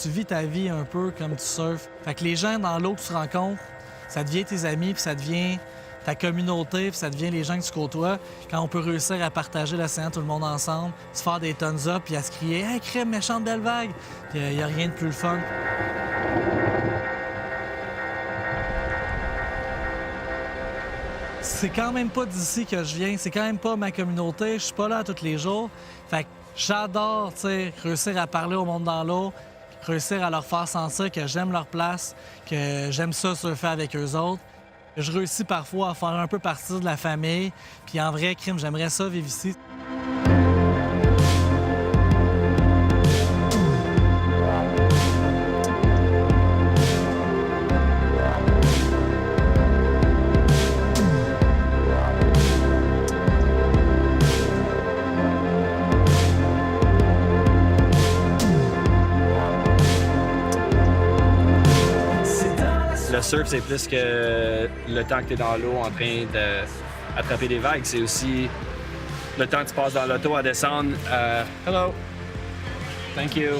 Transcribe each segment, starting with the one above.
tu vis ta vie un peu comme tu surfes. Fait que les gens dans l'eau que tu rencontres, ça devient tes amis, puis ça devient ta communauté, puis ça devient les gens que tu côtoies. Quand on peut réussir à partager l'océan tout le monde ensemble, se faire des thumbs up, puis à se crier « Hey, crème, méchante belle vague! » Puis il n'y a rien de plus le fun. C'est quand même pas d'ici que je viens, c'est quand même pas ma communauté, je suis pas là tous les jours. Fait que j'adore, tu sais, réussir à parler au monde dans l'eau, réussir à leur faire sentir que j'aime leur place, que j'aime ça surfer avec eux autres. Je réussis parfois à faire un peu partie de la famille, puis en vrai, crime, j'aimerais ça vivre ici. Le surf, c'est plus que le temps que tu es dans l'eau en train d'attraper des vagues. C'est aussi le temps que tu passes dans l'auto à descendre. Hello. Thank you.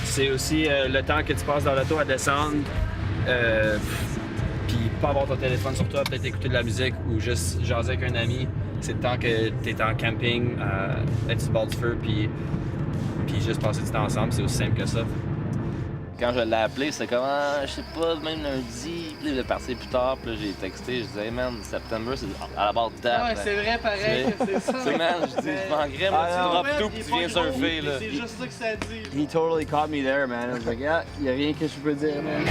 C'est aussi le temps que tu passes dans l'auto à descendre. Puis pas avoir ton téléphone sur toi, peut-être écouter de la musique ou juste jaser avec un ami. C'est le temps que tu es en camping, être sur le bord du feu, puis juste passer du temps ensemble. C'est aussi simple que ça. Quand je l'ai appelé, c'était comme, je sais pas, même lundi, puis il est parti plus tard, puis là, j'ai texté, je disais, hey man, September, c'est à la barre de date. Ouais, c'est vrai, pareil, c'est ça. C'est man, je dis, je manquerais, moi, tu drops tout, puis tu viens surfer, là. C'est juste ça que ça dit. He totally caught me there, man. I was like, yeah, y a rien que je peux dire, man.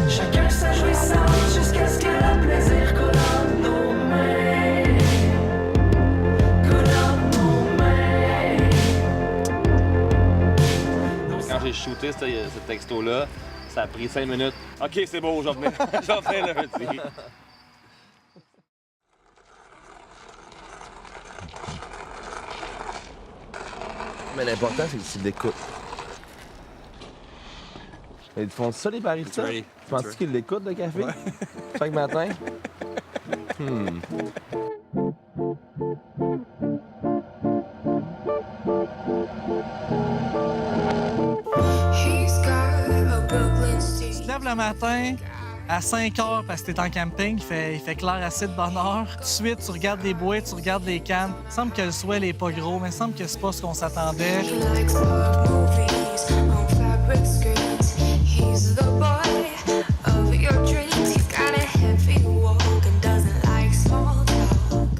Chacun sa jouissance jusqu'à ce que le plaisir coule entre nos mains. Coule entre nos mains. Quand j'ai shooté ce texto-là, ça a pris 5 minutes. OK, c'est beau, j'en reviens lundi. Mais l'important, c'est que tu l'écoutes. Ils font ça, les baristas? Tu penses qu'ils l'écoutent, le café? Ouais. Chaque matin? Tu te lèves le matin à 5 heures parce que t'es en camping, il fait clair assez de bonne heure. Tout de suite, tu regardes les bouées, tu regardes les cannes. Il semble que le swell est pas gros, mais il semble que c'est pas ce qu'on s'attendait.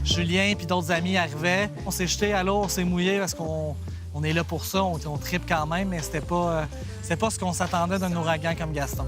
Julien puis d'autres amis arrivaient. On s'est jeté à l'eau, on s'est mouillé parce qu'on est là pour ça, on tripe quand même, mais c'était pas ce qu'on s'attendait d'un ouragan comme Gaston.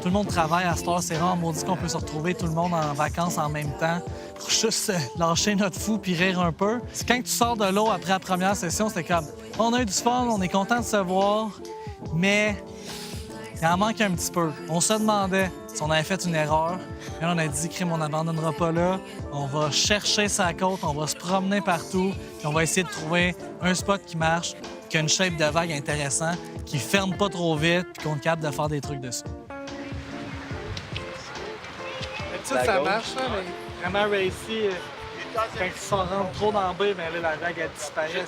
Tout le monde travaille à cette heure, c'est rare, maudit qu'on peut se retrouver tout le monde en vacances en même temps pour juste lâcher notre fou puis rire un peu. C'est quand tu sors de l'eau après la première session, c'était comme on a eu du fun, on est content de se voir, mais il en manque un petit peu. On se demandait si on avait fait une erreur. Et là, on a dit, crime, on n'abandonnera pas là. On va chercher sa côte, on va se promener partout, puis on va essayer de trouver un spot qui marche, qui a une shape de vague intéressante, qui ferme pas trop vite, puis qu'on est capable de faire des trucs dessus. Ça marche, là, mais vraiment réussi. Quand ils s'en rentrent trop dans le baie, mais là, la vague, elle disparaît.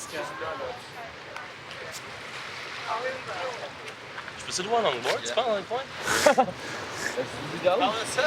Je peux-tu le voir dans le board, tu penses, dans le coin? Parle de ça?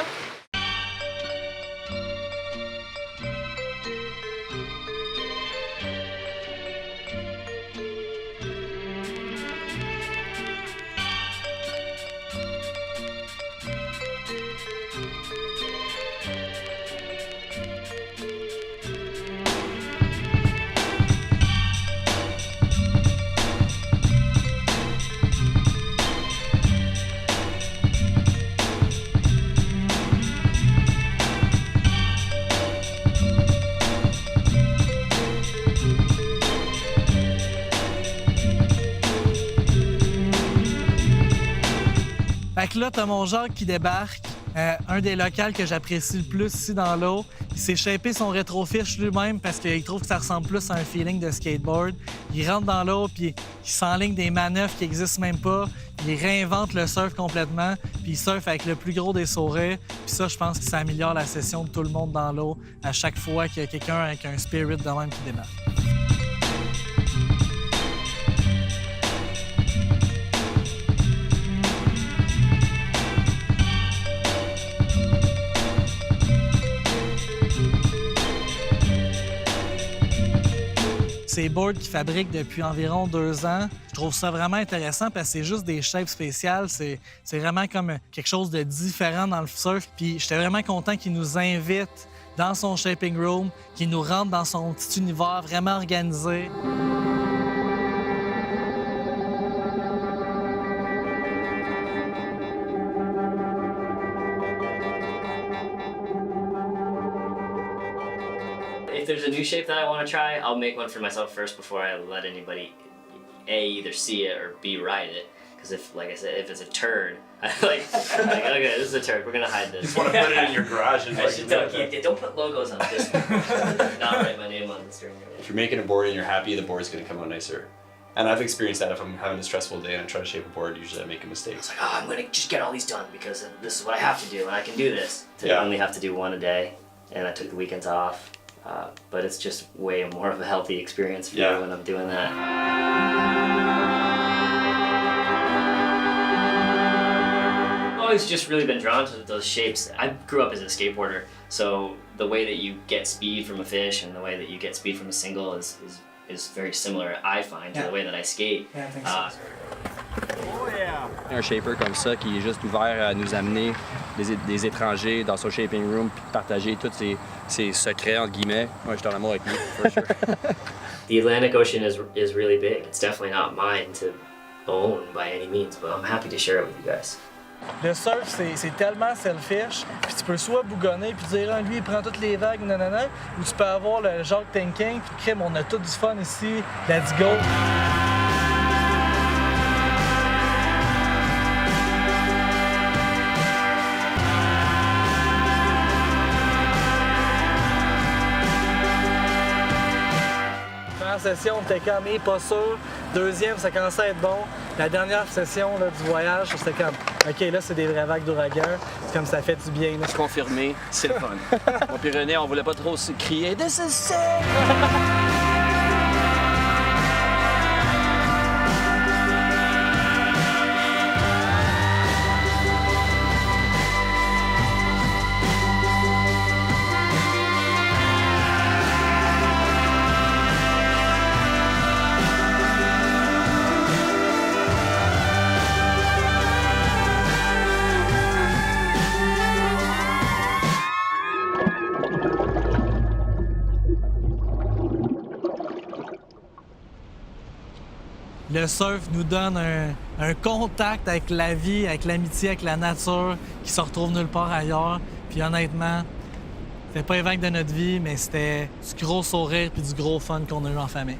Fait que là, t'as mon Jacques qui débarque. Un des locals que j'apprécie le plus ici dans l'eau, il s'est shapé son rétrofiche lui-même parce qu'il trouve que ça ressemble plus à un feeling de skateboard. Il rentre dans l'eau puis il s'enligne des manœuvres qui n'existent même pas. Il réinvente le surf complètement puis il surfe avec le plus gros des sourires. Puis ça, je pense que ça améliore la session de tout le monde dans l'eau à chaque fois qu'il y a quelqu'un avec un spirit de même qui démarre. Ces boards qu'ils fabriquent depuis environ 2 ans, je trouve ça vraiment intéressant parce que c'est juste des shapes spéciales. C'est vraiment comme quelque chose de différent dans le surf. Puis j'étais vraiment content qu'il nous invite dans son shaping room, qu'il nous rentre dans son petit univers vraiment organisé. If there's a new shape that I want to try, I'll make one for myself first before I let anybody A, either see it or B, ride it. Because if, like I said, if it's a turd, like, okay, this is a turd, we're gonna hide this. You just want to put it in your garage and I should tell Keith, don't put logos on this one. Not write my name on the steering wheel. If you're making a board and you're happy, the board's going to come out nicer. And I've experienced that if I'm having a stressful day and I try to shape a board, usually I make a mistake. It's like, oh, I'm gonna just get all these done because this is what I have to do, and I can do this. To Yeah. only have to do one a day, and I took the weekends off. But it's just way more of a healthy experience for me when I'm doing that. I've always just really been drawn to those shapes. I grew up as a skateboarder, so the way that you get speed from a fish and the way that you get speed from a single is very similar, I find, to the way that I skate. Yeah, I think so. Un shaper comme ça qui est juste ouvert à nous amener des étrangers dans son shaping room puis partager tous ses secrets, entre guillemets. Moi, je suis en amour avec lui, for sure. The Atlantic Ocean is really big. It's definitely not mine to own by any means, but I'm happy to share it with you guys. Le surf, c'est tellement selfish, puis tu peux soit bougonner puis dire lui il prend toutes les vagues, nanana, ou tu peux avoir le genre de thinking, puis crime, on a tout du fun ici, let's go. Première session, on était comme pas sûr. Deuxième, ça commençait à être bon. La dernière session là, du voyage, c'était comme OK, là, c'est des vraies vagues d'ouragan. C'est comme ça fait du bien. Là. Confirmé, c'est le fun. Moi puis René, on voulait pas trop se crier « This is sick! » Le surf nous donne un contact avec la vie, avec l'amitié, avec la nature qui se retrouve nulle part ailleurs. Puis honnêtement, c'était pas les vagues de notre vie, mais c'était du gros sourire puis du gros fun qu'on a eu en famille.